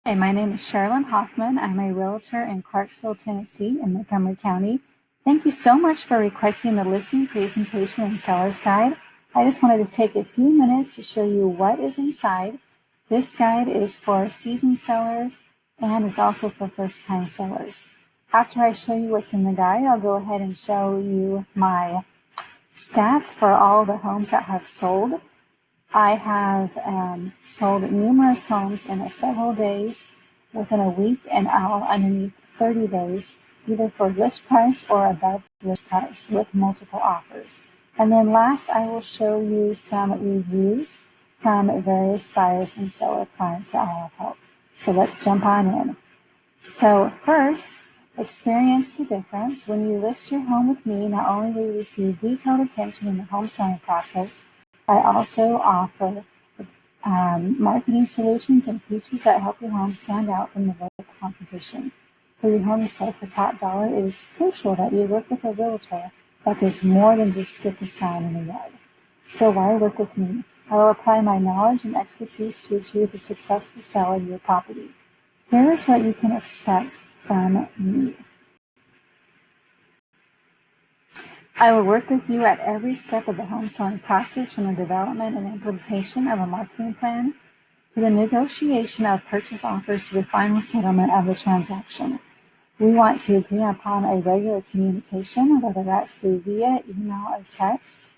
Hi, my name is Sherilyn Hoffman. I'm a realtor in Clarksville, Tennessee in Montgomery County. Thank you so much for requesting the listing presentation and seller's guide. I just wanted to take a few minutes to show you what is inside. This guide is for seasoned sellers and it's also for first-time sellers. After I show you what's in the guide, I'll go ahead and show you my stats for all the homes that have sold. I have sold numerous homes in several days, within a week, and all underneath 30 days, either for list price or above list price with multiple offers. And then last, I will show you some reviews from various buyers and seller clients that I have helped. So let's jump on in. So first, experience the difference. When you list your home with me, not only will you receive detailed attention in the home selling process, I also offer marketing solutions and features that help your home stand out from the local competition. For your home to sell for top dollar, it is crucial that you work with a realtor that does more than just stick a sign in the yard. So why work with me? I will apply my knowledge and expertise to achieve the successful sale of your property. Here is what you can expect from me. I will work with you at every step of the home selling process, from the development and implementation of a marketing plan to the negotiation of purchase offers to the final settlement of the transaction. We want to agree upon a regular communication, whether that's through via email or text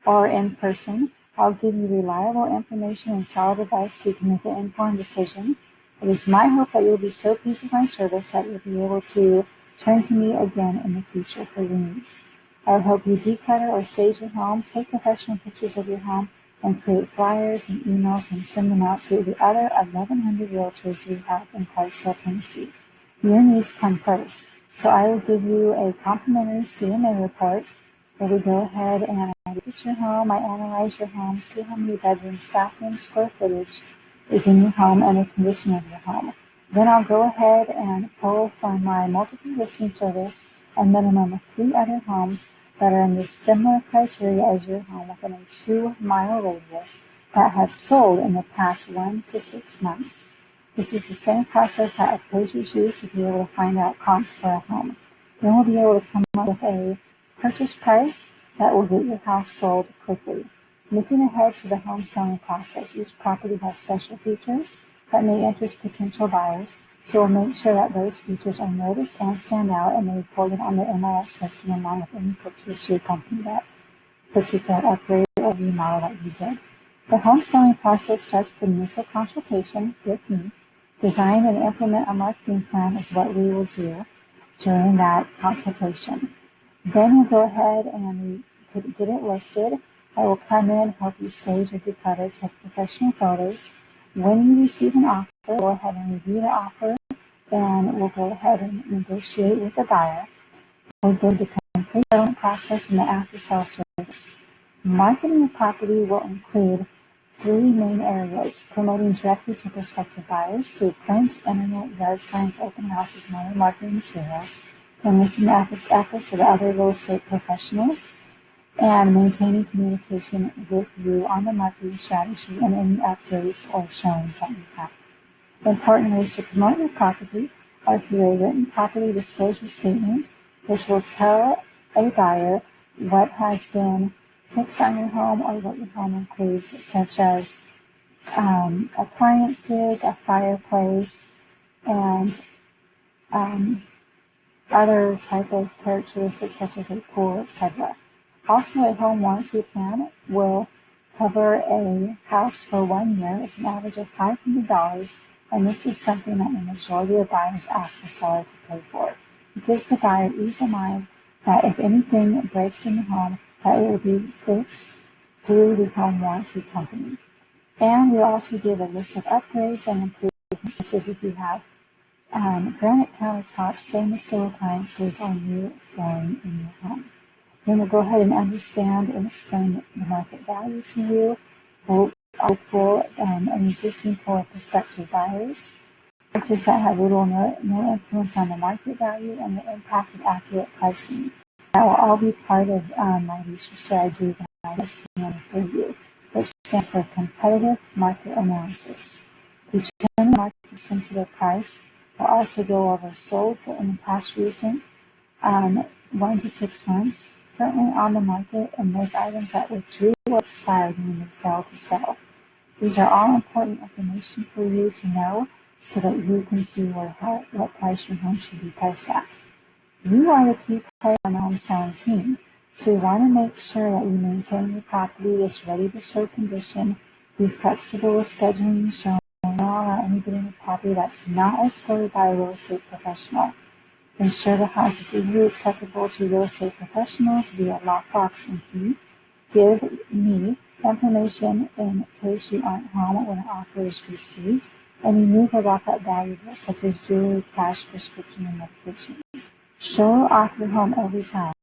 or in person. I'll give you reliable information and solid advice so you can make an informed decision. It is my hope that you'll be so pleased with my service that you'll be able to turn to me again in the future for your needs. I will help you declutter or stage your home, take professional pictures of your home, and create flyers and emails and send them out to the other 1,100 realtors we have in Clarksville, Tennessee. Your needs come first, so I will give you a complimentary CMA report where we go ahead and I look at your home, I analyze your home, see how many bedrooms, bathrooms, square footage is in your home, and the condition of your home. Then I'll go ahead and pull from my multiple listing service a minimum of 3 other homes that are in the similar criteria as your home within a 2-mile radius that have sold in the past 1 to 6 months. This is the same process that appraisers use to be able to find out comps for a home. Then we'll be able to come up with a purchase price that will get your house sold quickly. Looking ahead to the home selling process, each property has special features that may interest potential buyers, so we'll make sure that those features are noticed and stand out and they're reported on the MLS listing along with any pictures to accompany that particular upgrade or remodel that you did. The home selling process starts with an initial consultation with me. Design and implement a marketing plan is what we will do during that consultation. Then we'll go ahead and get it listed. I will come in, help you stage or declutter, take professional photos. When you receive an offer, go ahead and review the offer, and we'll go ahead and negotiate with the buyer. We'll go to the complete settlement process and the after-sale service. Marketing the property will include 3 main areas: promoting directly to prospective buyers through print, internet, yard signs, open houses, and other marketing materials, and listening to efforts of other real estate professionals, and maintaining communication with you on the marketing strategy and any updates or showings that you have. Important ways to promote your property are through a written property disclosure statement, which will tell a buyer what has been fixed on your home or what your home includes, such as appliances, a fireplace, and other type of characteristics such as a pool, etc. Also, a home warranty plan will cover a house for 1 year. It's an average of $500, and this is something that the majority of buyers ask a seller to pay for. It gives the buyer ease of mind that if anything breaks in the home, that it will be fixed through the home warranty company. And we also give a list of upgrades and improvements, such as if you have granite countertops, stainless steel appliances, or new flooring in your home. Then we'll go ahead and understand and explain the market value to you. We'll pull an existing pool of prospective buyers, factors that have little or no influence on the market value, and the impact of accurate pricing. That will all be part of my research that I do when I listen for you, which stands for competitive market analysis. Determine market sensitive price. We'll also go over sold in the past recent 1 to 6 months, currently on the market, and those items that withdrew or expired when they failed to sell. These are all important information for you to know so that you can see what price your home should be priced at. You are the key player on the home selling team, so we want to make sure that you maintain your property that's ready to show condition, be flexible with scheduling and showing, not allow anybody in the property that's not escorted by a real estate professional. Ensure the house is easily acceptable to real estate professionals via lockbox and key. Give me information in case you aren't home when an offer is received, and remove or lock up valuables such as jewelry, cash, prescription, and medications. Show off your home every time.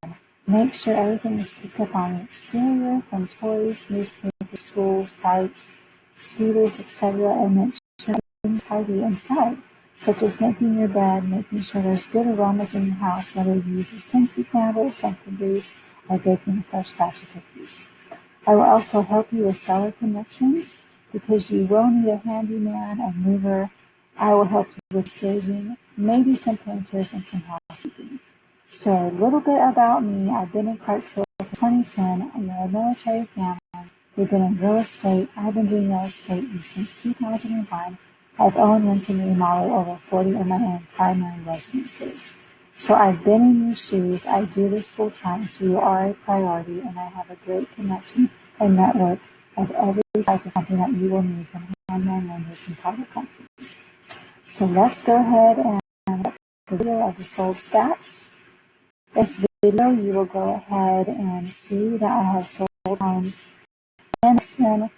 Make sure everything is picked up on the exterior, from toys, newspapers, tools, bikes, scooters, etc., and make sure everything's tidy inside, such as making your bed, making sure there's good aromas in your house, whether you use a scented candle, scented breeze, or baking a fresh batch of cookies. I will also help you with seller connections because you will need a handyman, a mover. I will help you with staging, maybe some painters, and some housekeeping. So a little bit about me. I've been in Clarksville since 2010. I'm a military family. We've been in real estate. I've been doing real estate since 2001. I've owned, rented, and remodeled over 40 of my own primary residences. So I've been in your shoes. I do this full time, so you are a priority, and I have a great connection and network of every type of company that you will need, from handyman, lenders, and title companies. So let's go ahead and look at the video of the sold stats. In this video, you will go ahead and see that I have sold homes in less than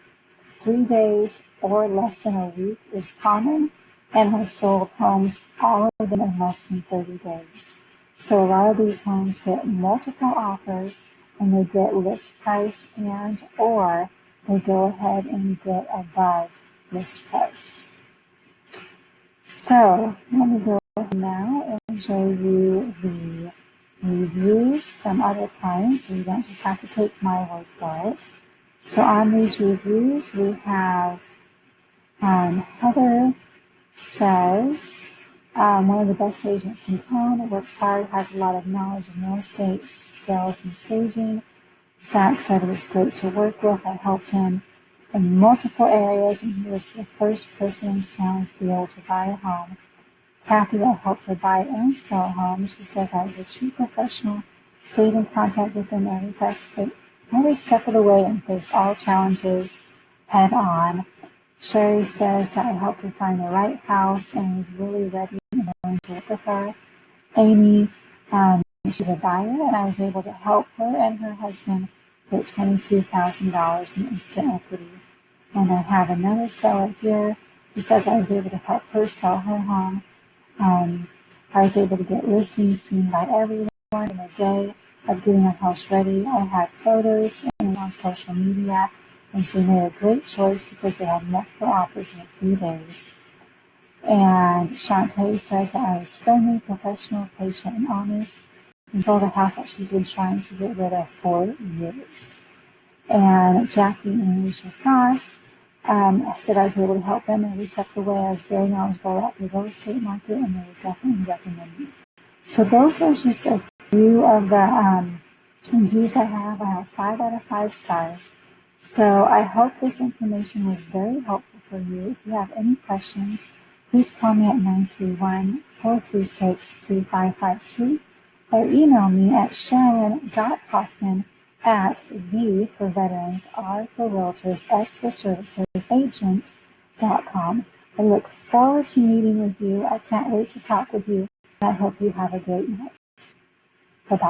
3 days or less than a week is common, and have sold homes, all of them, in less than 30 days. So a lot of these homes get multiple offers, and they get list price and or they go ahead and get above list price. So let me go now and show you the reviews from other clients, so you don't just have to take my word for it. So on these reviews, we have Heather says, one of the best agents in town, works hard, has a lot of knowledge in real estate, sales, and staging. Zach said it was great to work with. I helped him in multiple areas, and he was the first person in town to be able to buy a home. Kathy, I helped her buy and sell a home. She says I was a true professional, stayed in contact with them every step of the way, and faced all challenges head on. Sherry says that I helped her find the right house and was really ready and willing to work with her. Amy, she's a buyer, and I was able to help her and her husband get $22,000 in instant equity. And I have another seller here who says I was able to help her sell her home. I was able to get listings seen by everyone in a day of getting a house ready. I had photos and on social media, and she made a great choice because they had multiple offers in a few days. And Shantae says that I was friendly, professional, patient, and honest, and sold a house that she's been trying to get rid of for years. And Jackie and Alicia Frost said I was able to help them every step of the way. I was very knowledgeable about the real estate market, and they would definitely recommend me. So those are just a few of the reviews I have. I have 5 out of 5 stars. So I hope this information was very helpful for you. If you have any questions, please call me at 931-436-3552 or email me at sharon.hoffman@V for veterans, R for realtors, S for services, agent.com. I look forward to meeting with you. I can't wait to talk with you. I hope you have a great night. Bye-bye.